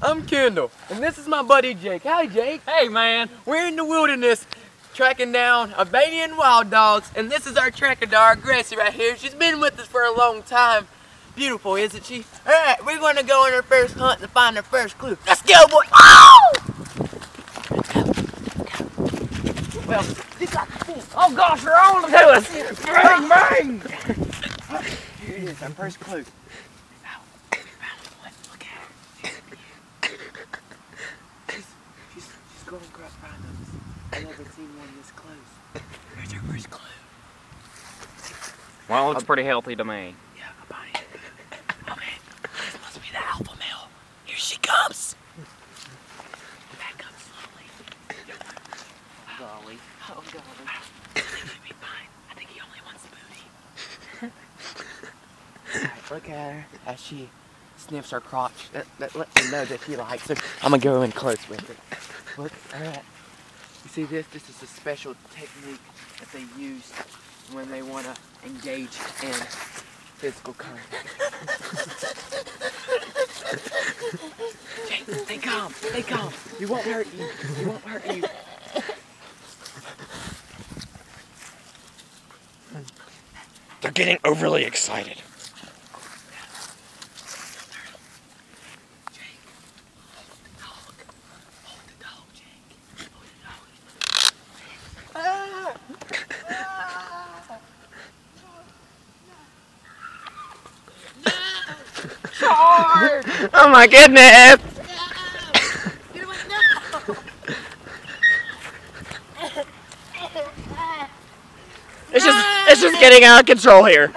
I'm Kendall, and this is my buddy Jake. Hi, Jake. Hey, man. We're in the wilderness tracking down Albanian wild dogs, and this is our tracker dog, Gracie, right here. She's been with us for a long time. Beautiful, isn't she? All right, we're going to go on our first hunt and find our first clue. Let's go, boy. Oh! Well, you got the fish. Oh, gosh, they're on to us. Bang, bang. Here it is, our first clue. She's going to find us. I've never seen one this close. Here's our first clue. Well, it looks pretty healthy to me. Yeah, a bunny. Oh man, this must be the alpha male. Here she comes. Back up slowly. Golly. Oh golly. I think she'll be fine. I think he only wants the booty. Alright, look at her as she sniffs her crotch. That lets me know that she likes her. I'm gonna go in close with her. Look, alright. You see this? This is a special technique that they use when they want to engage in physical contact. Jake, stay calm, stay calm. You won't hurt you. You won't hurt you. They're getting overly excited. Oh my goodness! It's just getting out of control here.